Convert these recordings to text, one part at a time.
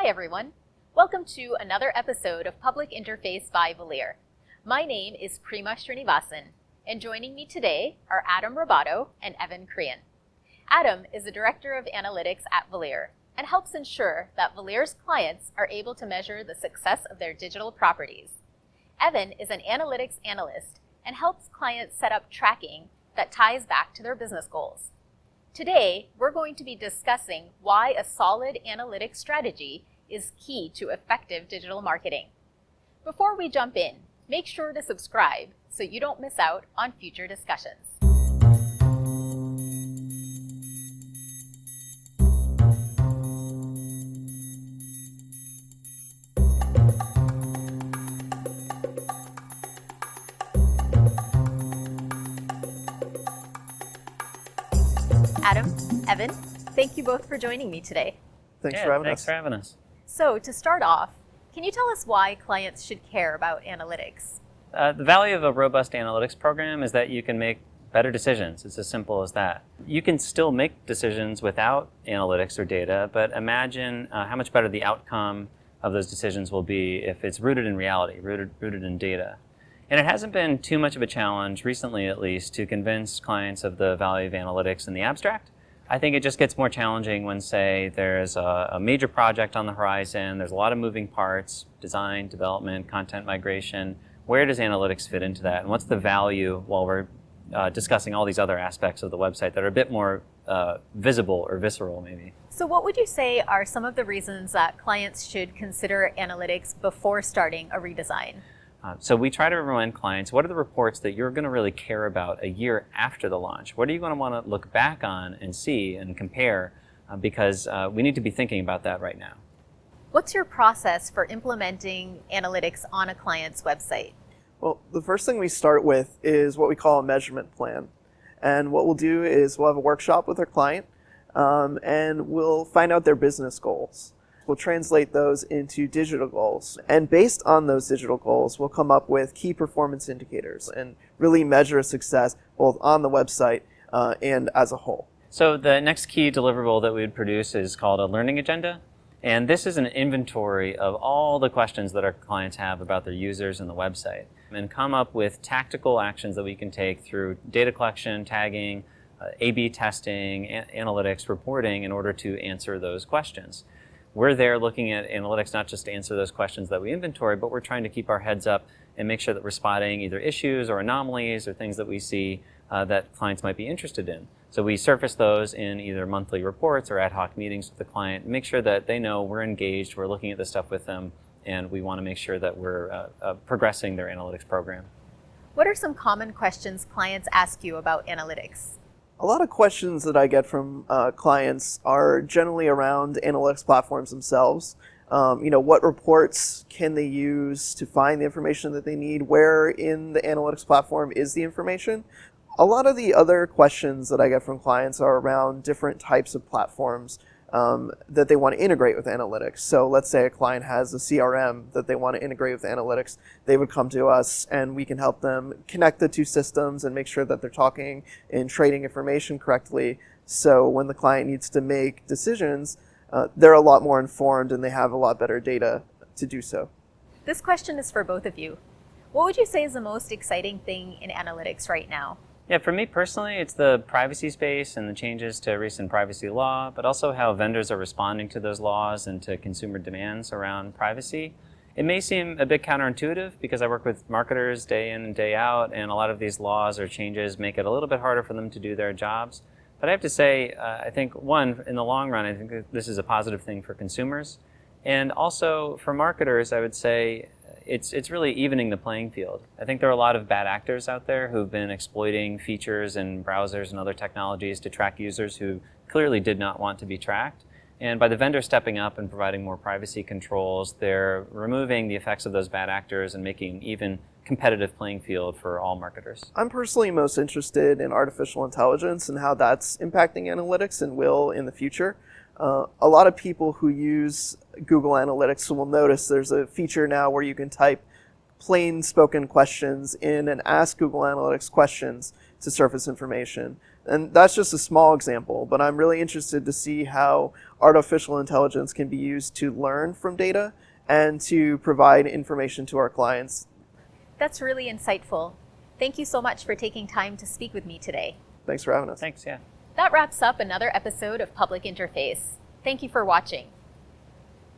Hi everyone. Welcome to another episode of Public Interface by Valir. My name is Prima Srinivasan, and joining me today are Adam Robato and Evan Crean. Adam is the Director of Analytics at Valir and helps ensure that Valir's clients are able to measure the success of their digital properties. Evan is an analytics analyst and helps clients set up tracking that ties back to their business goals. Today, we're going to be discussing why a solid analytics strategy is key to effective digital marketing. Before we jump in, make sure to subscribe so you don't miss out on future discussions. Adam, Evan, thank you both for joining me today. Thanks for having us. So to start off, can you tell us why clients should care about analytics? The value of a robust analytics program is that you can make better decisions. It's as simple as that. You can still make decisions without analytics or data, but imagine how much better the outcome of those decisions will be if it's rooted in reality, rooted in data. And it hasn't been too much of a challenge, recently at least, to convince clients of the value of analytics in the abstract. I think it just gets more challenging when, say, there's a major project on the horizon, there's a lot of moving parts, design, development, content migration. Where does analytics fit into that? And what's the value while we're discussing all these other aspects of the website that are a bit more visible or visceral, maybe? So what would you say are some of the reasons that clients should consider analytics before starting a redesign? So we try to remind clients, what are the reports that you're going to really care about a year after the launch? What are you going to want to look back on and see and compare? Because we need to be thinking about that right now. What's your process for implementing analytics on a client's website? Well, the first thing we start with is what we call a measurement plan. And what we'll do is we'll have a workshop with our client and we'll find out their business goals. We'll translate those into digital goals. And based on those digital goals, we'll come up with key performance indicators and really measure success both on the website and as a whole. So the next key deliverable that we would produce is called a learning agenda. And this is an inventory of all the questions that our clients have about their users and the website, and come up with tactical actions that we can take through data collection, tagging, A/B testing, analytics, reporting in order to answer those questions. We're there looking at analytics not just to answer those questions that we inventory, but we're trying to keep our heads up and make sure that we're spotting either issues or anomalies or things that we see that clients might be interested in. So we surface those in either monthly reports or ad hoc meetings with the client, make sure that they know we're engaged, we're looking at this stuff with them, and we want to make sure that we're progressing their analytics program. What are some common questions clients ask you about analytics? A lot of questions that I get from clients are generally around analytics platforms themselves. What reports can they use to find the information that they need? Where in the analytics platform is the information? A lot of the other questions that I get from clients are around different types of platforms that they want to integrate with analytics. So let's say a client has a CRM that they want to integrate with analytics. They would come to us and we can help them connect the two systems and make sure that they're talking and trading information correctly. So when the client needs to make decisions, they're a lot more informed and they have a lot better data to do so. This question is for both of you. What would you say is the most exciting thing in analytics right now? Yeah, for me personally, it's the privacy space and the changes to recent privacy law, but also how vendors are responding to those laws and to consumer demands around privacy. It may seem a bit counterintuitive because I work with marketers day in and day out, and a lot of these laws or changes make it a little bit harder for them to do their jobs. But I have to say, I think, one, in the long run, I think that this is a positive thing for consumers. And also for marketers, I would say, it's really evening the playing field. I think there are a lot of bad actors out there who've been exploiting features in browsers and other technologies to track users who clearly did not want to be tracked. And by the vendor stepping up and providing more privacy controls, they're removing the effects of those bad actors and making an even competitive playing field for all marketers. I'm personally most interested in artificial intelligence and how that's impacting analytics and will in the future. A lot of people who use Google Analytics will notice there's a feature now where you can type plain spoken questions in and ask Google Analytics questions to surface information. And that's just a small example, but I'm really interested to see how artificial intelligence can be used to learn from data and to provide information to our clients. That's really insightful. Thank you so much for taking time to speak with me today. Thanks for having us. Thanks, yeah. That wraps up another episode of Public Interface. Thank you for watching.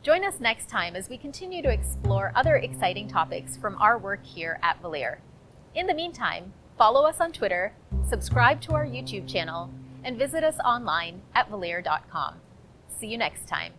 Join us next time as we continue to explore other exciting topics from our work here at Valeer. In the meantime, follow us on Twitter, subscribe to our YouTube channel, and visit us online at valeer.com. See you next time.